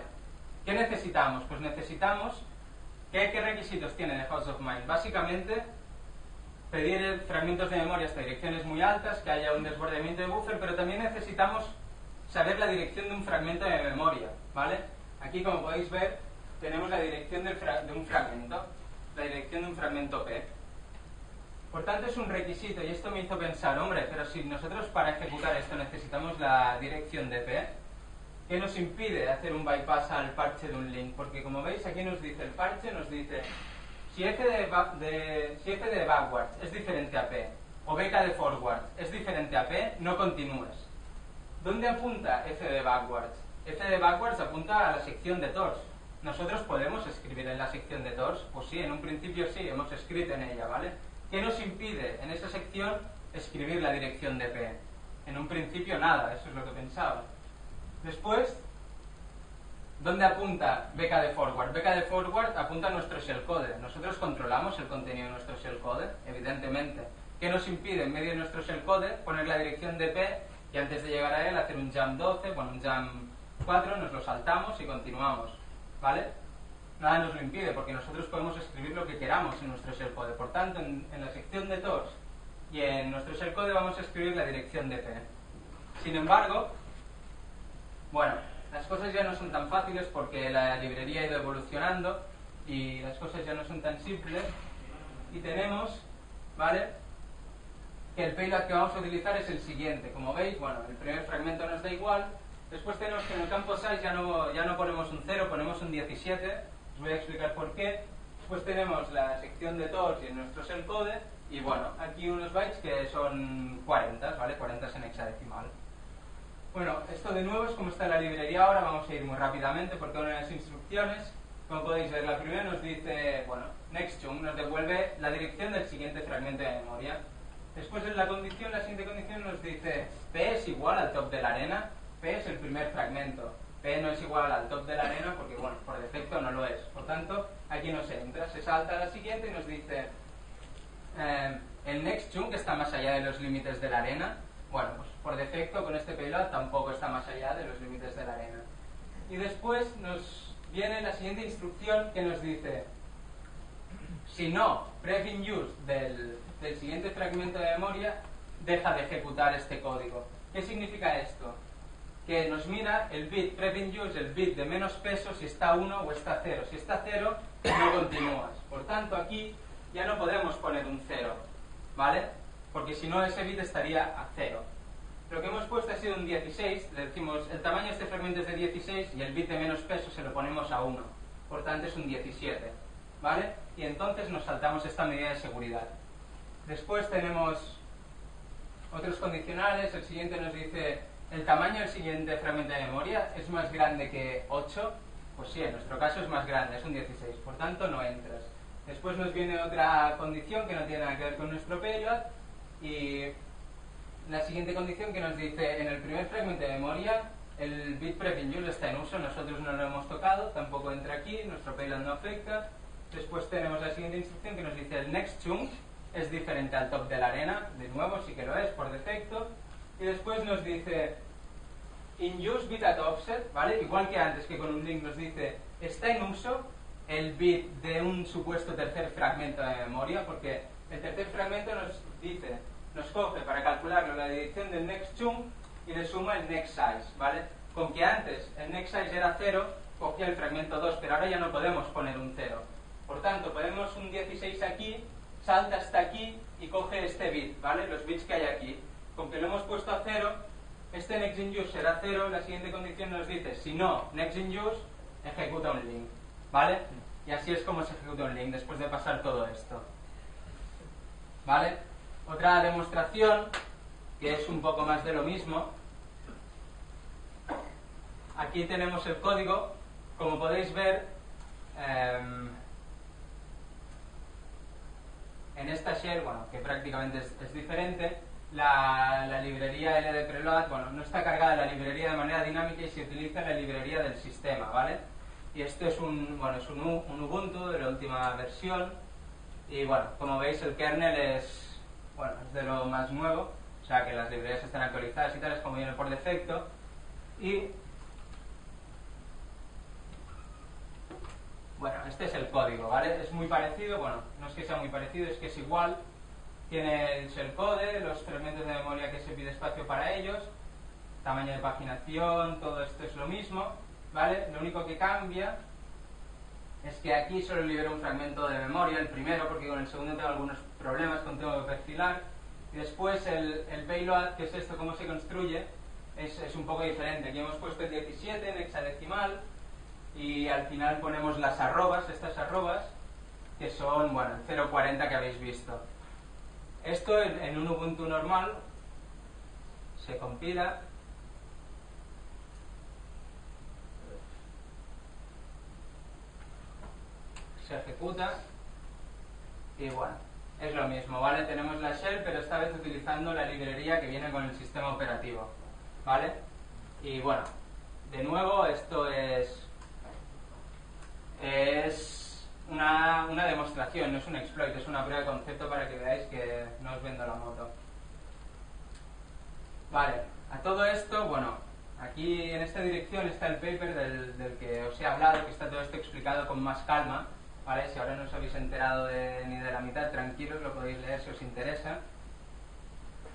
¿qué necesitamos? Pues necesitamos, ¿qué requisitos tiene de Host of Mind? Básicamente, pedir fragmentos de memoria hasta direcciones muy altas, que haya un desbordamiento de buffer, pero también necesitamos saber la dirección de un fragmento de memoria, ¿vale? Aquí, como podéis ver, tenemos la dirección de un fragmento, la dirección de un fragmento P. Por tanto, es un requisito, y esto me hizo pensar, hombre, pero si nosotros para ejecutar esto necesitamos la dirección de P, ¿qué nos impide hacer un bypass al parche de un link? Porque como veis, aquí nos dice, el parche nos dice, si f de backwards es diferente a P, o bk de forwards es diferente a P, no continúes. ¿Dónde apunta f de backwards? F de backwards apunta a la sección de TORS. ¿Nosotros podemos escribir en la sección de TORS? Pues sí, en un principio sí, hemos escrito en ella, ¿vale? ¿Qué nos impide en esa sección escribir la dirección de P? En un principio nada, eso es lo que pensaba. Después, ¿dónde apunta BK de forward? BK de forward apunta a nuestro shellcode. ¿Nosotros controlamos el contenido de nuestro shellcode? Evidentemente. ¿Qué nos impide en medio de nuestro shellcode poner la dirección de P y antes de llegar a él hacer un jump 12, bueno, un jump 4, nos lo saltamos y continuamos, ¿vale? Nada nos lo impide porque nosotros podemos escribir lo que queramos en nuestro shellcode. Por tanto, en la sección de TORS y en nuestro shellcode vamos a escribir la dirección de P. Sin embargo, bueno, las cosas ya no son tan fáciles porque la librería ha ido evolucionando y las cosas ya no son tan simples. Y tenemos, ¿vale?, que el payload que vamos a utilizar es el siguiente. Como veis, bueno, el primer fragmento nos da igual. Después tenemos que en el campo size ya no ponemos un 0, ponemos un 17. Os voy a explicar por qué. Después tenemos la sección de TORS y nuestro shellcode. Y bueno, aquí unos bytes que son 40, ¿vale? 40 en hexadecimal. Bueno, esto de nuevo es como está la librería ahora. Vamos a ir muy rápidamente porque una de las instrucciones, como podéis ver, la primera nos dice, bueno, next chunk, nos devuelve la dirección del siguiente fragmento de memoria. Después en la siguiente condición nos dice P es igual al top de la arena. P es el primer fragmento. P no es igual al top de la arena porque, bueno, por defecto no lo es. Por tanto, aquí no se entra. Se salta a la siguiente y nos dice el next chunk está más allá de los límites de la arena. Bueno, pues por defecto con este payload tampoco está más allá de los límites de la arena. Y después nos viene la siguiente instrucción que nos dice si no, pref in use del siguiente fragmento de memoria deja de ejecutar este código. ¿Qué significa esto? Que nos mira el bit pref in use, el bit de menos peso, si está 1 o está 0. Si está 0, no continúas. Por tanto, aquí ya no podemos poner un 0, ¿vale? Porque si no, ese bit estaría a 0. Lo que hemos puesto ha sido un 16, le decimos el tamaño de este fragmento es de 16 y el bit de menos peso se lo ponemos a 1. por tanto es un 17, ¿vale? Y entonces nos saltamos esta medida de seguridad. Después tenemos otros condicionales. El siguiente nos dice: ¿el tamaño del siguiente fragmento de memoria es más grande que 8? Pues sí, en nuestro caso es más grande, es un 16, por tanto no entras. Después nos viene otra condición que no tiene nada que ver con nuestro payload, y la siguiente condición que nos dice: en el primer fragmento de memoria el bit pref in use está en uso, nosotros no lo hemos tocado, tampoco entra aquí, nuestro payload no afecta. Después tenemos la siguiente instrucción que nos dice: el next chunk es diferente al top de la arena, de nuevo sí que lo es por defecto. Y después nos dice: in use bit at offset, ¿vale? Igual que antes, que con un link nos dice está en uso el bit de un supuesto tercer fragmento de memoria, porque el tercer fragmento nos dice, nos coge para calcularlo la dirección del next chunk y le suma el next size, ¿vale? Con que antes el next size era 0, cogía el fragmento 2, pero ahora ya no podemos poner un 0. Por tanto, ponemos un 16 aquí, salta hasta aquí y coge este bit, ¿vale? Los bits que hay aquí. Con que lo hemos puesto a 0, este next in use será 0, la siguiente condición nos dice: si no, next in use, ejecuta un link, ¿vale? Y así es como se ejecuta un link después de pasar todo esto, ¿vale? Otra demostración, que es un poco más de lo mismo. Aquí tenemos el código. Como podéis ver, en esta shell, bueno, que prácticamente es diferente, la librería L de preload, bueno, no está cargada la librería de manera dinámica y se utiliza la librería del sistema, ¿vale? Y esto es un Ubuntu de la última versión. Y bueno, como veis, el kernel es de lo más nuevo, o sea que las librerías están actualizadas y tal, es como viene por defecto. Y bueno, este es el código, ¿vale? Es muy parecido, bueno, no es que sea muy parecido, es que es igual. Tiene el shellcode, los fragmentos de memoria que se pide espacio para ellos, tamaño de paginación, todo esto es lo mismo, ¿vale? Lo único que cambia es que aquí solo libero un fragmento de memoria, el primero, porque con el segundo tengo algunos problemas con tengo que perfilar. Y después el payload, que es esto, cómo se construye, es un poco diferente. Aquí hemos puesto el 17 en hexadecimal y al final ponemos las arrobas, estas arrobas, que son, bueno, el 0.40 que habéis visto. Esto en un Ubuntu normal se compila, se ejecuta y bueno, es lo mismo, ¿vale? Tenemos la shell, pero esta vez utilizando la librería que viene con el sistema operativo, ¿vale? Y bueno, de nuevo esto es una demostración, no es un exploit, es una prueba de concepto para que veáis que no os vendo la moto. Vale, a todo esto, bueno, aquí en esta dirección está el paper del que os he hablado, que está todo esto explicado con más calma, ¿vale? Si ahora no os habéis enterado ni de la mitad, tranquilos, lo podéis leer si os interesa.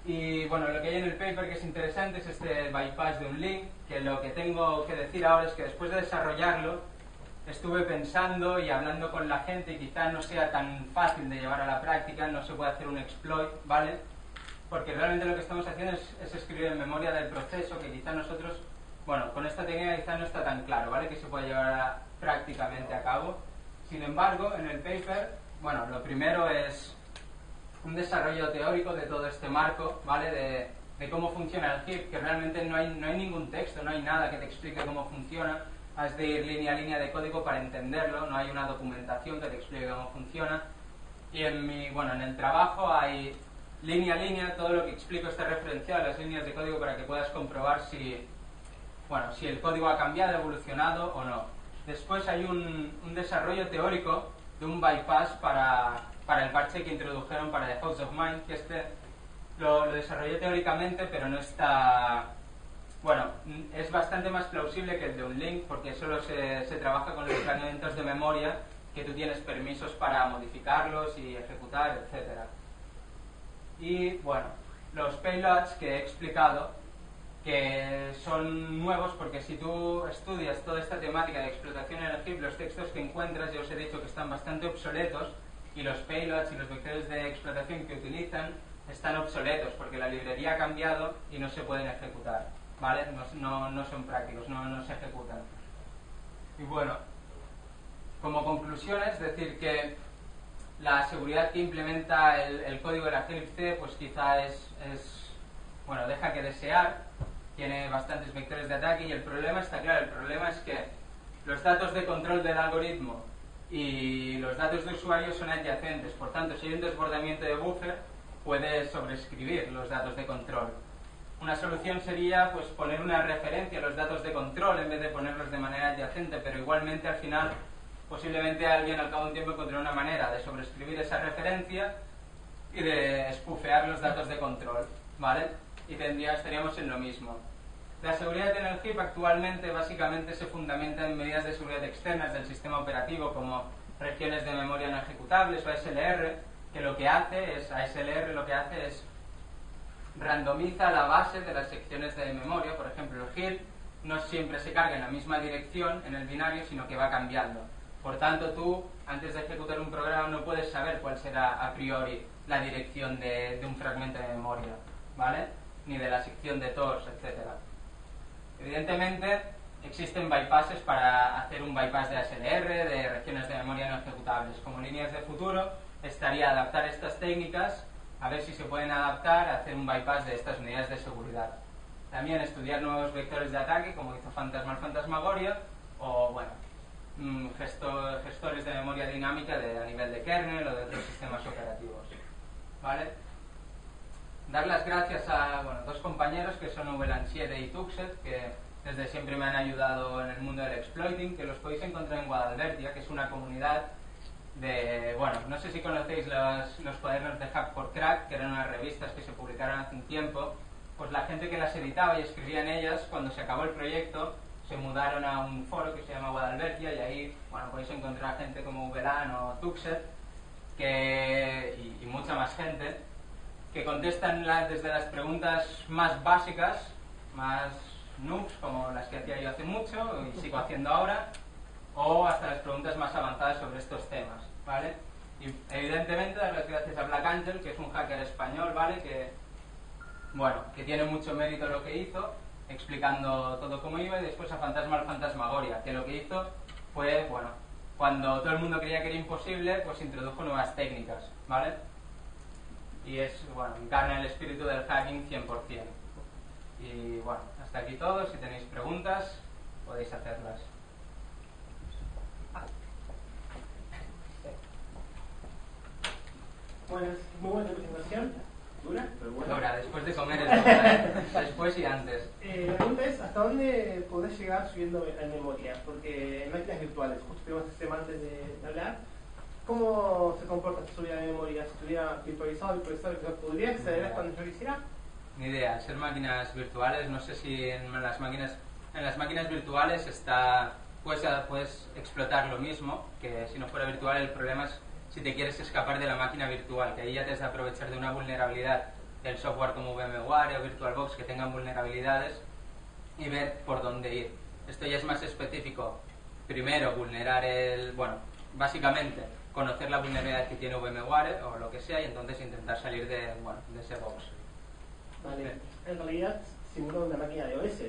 Y bueno, lo que hay en el paper que es interesante es este bypass de un link, que lo que tengo que decir ahora es que después de desarrollarlo, estuve pensando y hablando con la gente y quizá no sea tan fácil de llevar a la práctica, no se puede hacer un exploit, ¿vale? Porque realmente lo que estamos haciendo es escribir en memoria del proceso, que quizá nosotros, bueno, con esta técnica quizá no está tan claro, ¿vale? Que se puede llevar prácticamente a cabo. Sin embargo, en el paper, bueno, lo primero es un desarrollo teórico de todo este marco, ¿vale? De cómo funciona el heap, que realmente no hay ningún texto, no hay nada que te explique cómo funciona. Has de ir línea a línea de código para entenderlo, no hay una documentación que te explique cómo funciona. Y en el trabajo hay línea a línea, todo lo que explico está referenciado a las líneas de código para que puedas comprobar si el código ha cambiado, ha evolucionado o no. Después hay un desarrollo teórico de un bypass para el parche que introdujeron para The House of Mind, que lo desarrollé teóricamente, pero no está... Bueno, es bastante más plausible que el de un link, porque solo se trabaja con los fragmentos de memoria que tú tienes permisos para modificarlos y ejecutar, etc. Y bueno, los payloads que he explicado, que son nuevos porque si tú estudias toda esta temática de explotación en el heap, los textos que encuentras, ya os he dicho que están bastante obsoletos, y los payloads y los vectores de explotación que utilizan están obsoletos porque la librería ha cambiado y no se pueden ejecutar, ¿vale? No son prácticos, no se ejecutan. Y bueno, Como conclusión es decir que la seguridad que implementa el código de la Eclipse pues quizá bueno, deja que desear, tiene bastantes vectores de ataque y el problema está claro, el problema es que los datos de control del algoritmo y los datos de usuario son adyacentes, por tanto si hay un desbordamiento de buffer puede sobreescribir los datos de control. Una solución sería pues poner una referencia a los datos de control en vez de ponerlos de manera adyacente, pero igualmente al final posiblemente alguien al cabo de un tiempo encontrará una manera de sobreescribir esa referencia y de spoofear los datos de control, ¿vale? Y estaríamos en lo mismo. La seguridad en el heap actualmente básicamente se fundamenta en medidas de seguridad externas del sistema operativo como regiones de memoria no ejecutables o ASLR, que lo que hace es randomiza la base de las secciones de memoria. Por ejemplo, el heap no siempre se carga en la misma dirección en el binario, sino que va cambiando. Por tanto, tú, antes de ejecutar un programa, no puedes saber cuál será a priori la dirección de un fragmento de memoria, ¿vale? Ni de la sección de TORS, etc. Evidentemente, existen bypasses para hacer un bypass de ASLR, de regiones de memoria no ejecutables. Como líneas de futuro, estaría adaptar estas técnicas, a ver si se pueden adaptar a hacer un bypass de estas medidas de seguridad. También estudiar nuevos vectores de ataque, como hizo Fantasmagoria, o, bueno, gestores de memoria dinámica a nivel de kernel o de otros sistemas operativos, ¿vale? Dar las gracias a dos compañeros que son Uwe Lanciere y Tuxet, que desde siempre me han ayudado en el mundo del exploiting, que los podéis encontrar en Guadalbertia, que es una comunidad de, no sé si conocéis los cuadernos de Hack for Crack, que eran unas revistas que se publicaron hace un tiempo. Pues la gente que las editaba y escribía en ellas, cuando se acabó el proyecto, se mudaron a un foro que se llama Guadalbertia y ahí podéis encontrar gente como Uvelan o Tuxet y mucha más gente que contestan desde las preguntas más básicas, más noobs, como las que hacía yo hace mucho y sigo haciendo ahora, o hasta las preguntas más avanzadas sobre estos temas, ¿vale? Y evidentemente dar las gracias a Black Angel, que es un hacker español, ¿vale? Que tiene mucho mérito lo que hizo, explicando todo cómo iba, y después a Fantasmagoria, que lo que hizo fue, cuando todo el mundo creía que era imposible, pues introdujo nuevas técnicas, ¿vale? Y encarna el espíritu del hacking 100%. Y hasta aquí todo. Si tenéis preguntas, podéis hacerlas. Bueno, es muy buena presentación. ¿Dura? Pero bueno. Dura, después de comer es dura, después y antes. La pregunta es, ¿hasta dónde podés llegar subiendo la memoria? Porque en máquinas virtuales, justo tuvimos este tema antes de hablar, ¿cómo se comporta esta subida de memoria? Si estuviera virtualizado, ¿podría acceder cuando yo quisiera? Ni idea, al ser máquinas virtuales, no sé si en las máquinas virtuales puedes explotar lo mismo, que si no fuera virtual. El problema es si te quieres escapar de la máquina virtual, que ahí ya te has de aprovechar de una vulnerabilidad del software como VMware o VirtualBox que tengan vulnerabilidades y ver por dónde ir. Esto ya es más específico. Primero, básicamente conocer la vulnerabilidad que tiene VMware o lo que sea y entonces intentar salir de ese box. Vale. En realidad simula una máquina de OS.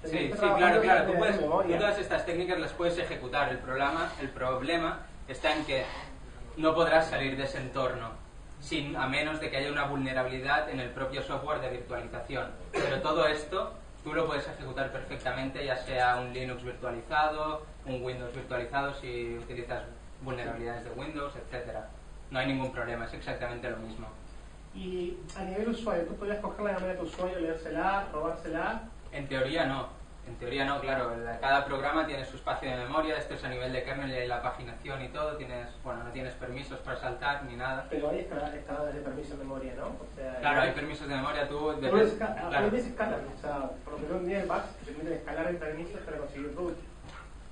Sí, claro. Tú todas estas técnicas las puedes ejecutar. El problema está en que no podrás salir de ese entorno a menos de que haya una vulnerabilidad en el propio software de virtualización. Pero todo esto tú lo puedes ejecutar perfectamente, ya sea un Linux virtualizado, un Windows virtualizado si utilizas vulnerabilidades de Windows, etcétera. No hay ningún problema, es exactamente lo mismo. Y a nivel usuario, ¿tú podrías coger la memoria de tu usuario, leérsela, robársela? En teoría no, claro. Cada programa tiene su espacio de memoria. Esto es a nivel de kernel y hay la paginación y todo. No tienes permisos para saltar ni nada. Pero hay escalas de permiso de memoria, ¿no? O sea, claro, hay permisos de memoria. Hay veces escalan, o sea, por lo que no tienes bugs que te permiten escalar en permisos para conseguir root.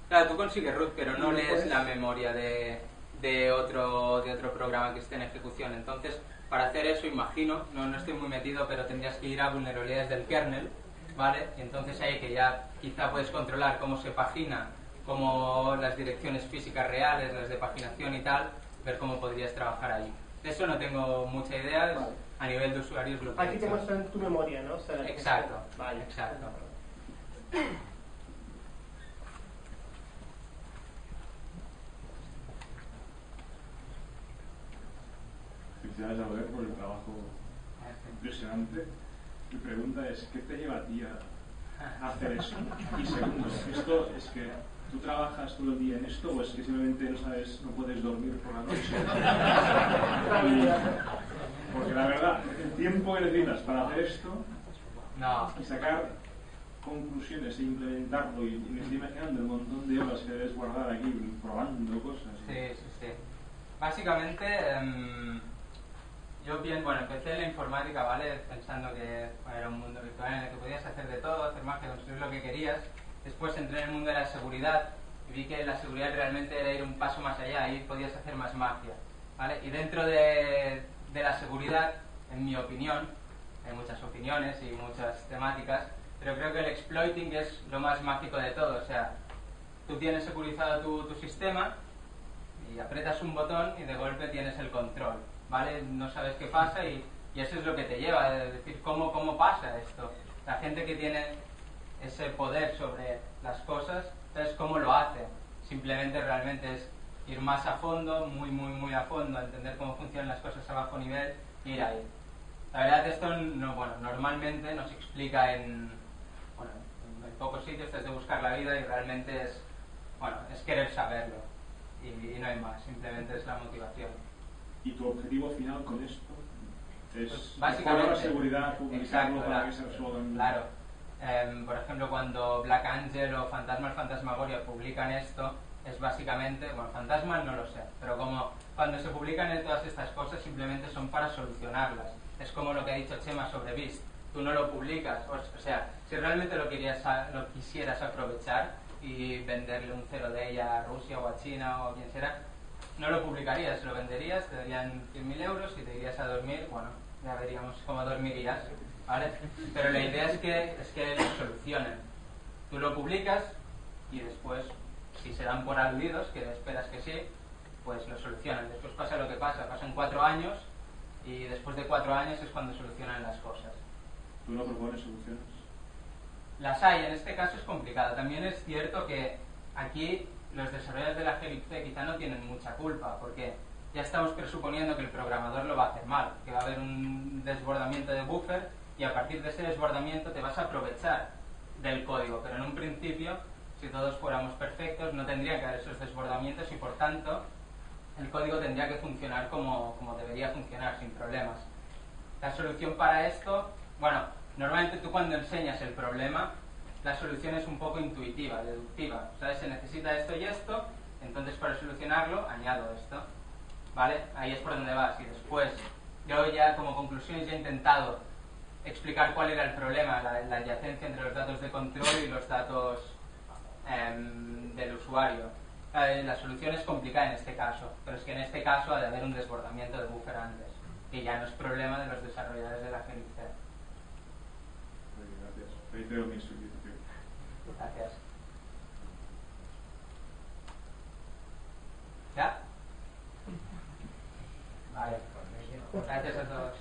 Claro, tú consigues root, pero no lees la memoria de otro programa que esté en ejecución. Entonces, para hacer eso, imagino, no estoy muy metido, pero tendrías que ir a vulnerabilidades del kernel, ¿vale? Y entonces ahí que ya quizá puedes controlar cómo se pagina, cómo las direcciones físicas reales, las de paginación y tal, ver cómo podrías trabajar ahí. De eso no tengo mucha idea, vale. A nivel de usuarios lo que aquí te muestran tu memoria, ¿no? O sea, exacto, vale. Exacto. Felicidades a Albert por el trabajo impresionante. Mi pregunta es, ¿qué te lleva a ti a hacer eso? Y segundo, ¿esto es que tú trabajas todo el día en esto o es que simplemente no puedes dormir por la noche? Porque la verdad, el tiempo que necesitas para hacer esto y sacar conclusiones e implementarlo, y me estoy imaginando el montón de horas que debes guardar aquí probando cosas. Sí. Básicamente, yo empecé en la informática, ¿vale? Pensando que era un mundo virtual en el que podías hacer de todo, hacer magia, construir lo que querías. Después entré en el mundo de la seguridad y vi que la seguridad realmente era ir un paso más allá, ahí podías hacer más magia, ¿vale? Y dentro de la seguridad, en mi opinión, hay muchas opiniones y muchas temáticas, pero creo que el exploiting es lo más mágico de todo. O sea, tú tienes securizado tu sistema y aprietas un botón y de golpe tienes el control, ¿vale? No sabes qué pasa y eso es lo que te lleva a decir cómo pasa esto. La gente que tiene ese poder sobre las cosas, ¿sabes cómo lo hace? Simplemente realmente es ir más a fondo, muy a fondo, entender cómo funcionan las cosas a bajo nivel y ir ahí. La verdad esto normalmente no se explica en pocos sitios, te has de buscar la vida y realmente es querer saberlo y no hay más, simplemente es la motivación. ¿Y tu objetivo final con esto es pues básicamente mejorar la seguridad, publicarlo para que se resuelvan? Claro. Por ejemplo, cuando Black Angel o Fantasmagoria publican esto, es básicamente, Fantasma no lo sé, pero como cuando se publican todas estas cosas simplemente son para solucionarlas. Es como lo que ha dicho Chema sobre Beast. Tú no lo publicas, o sea, si realmente lo quisieras aprovechar y venderle un cero de ella a Rusia o a China o a quien sea, no lo publicarías, lo venderías, te darían 100.000 euros y te irías a dormir, ya veríamos cómo dormirías, ¿vale? Pero la idea es que lo solucionen. Tú lo publicas y después, si se dan por aludidos, que esperas que sí, pues lo solucionan. Después pasa lo que pasa, pasan 4 años y después de 4 años es cuando solucionan las cosas. ¿Tú no propones soluciones? Las hay, en este caso es complicado. También es cierto que aquí los desarrolladores de la Helix quizá no tienen mucha culpa, porque ya estamos presuponiendo que el programador lo va a hacer mal, que va a haber un desbordamiento de buffer y a partir de ese desbordamiento te vas a aprovechar del código, pero en un principio, si todos fuéramos perfectos, no tendría que haber esos desbordamientos y por tanto el código tendría que funcionar como debería funcionar, sin problemas. La solución para esto, normalmente tú cuando enseñas el problema, la solución es un poco intuitiva, deductiva. ¿Sabes? Se necesita esto y esto, entonces para solucionarlo añado esto. ¿Vale? Ahí es por donde vas. Y después, yo ya como conclusiones ya he intentado explicar cuál era el problema, la adyacencia entre los datos de control y los datos del usuario. La solución es complicada en este caso, pero es que en este caso ha de haber un desbordamiento de buffer antes, que ya no es problema de los desarrolladores de la Helix. Gracias. Reitero mi solicitud. Gracias. ¿Ya? Vale. Gracias a todos.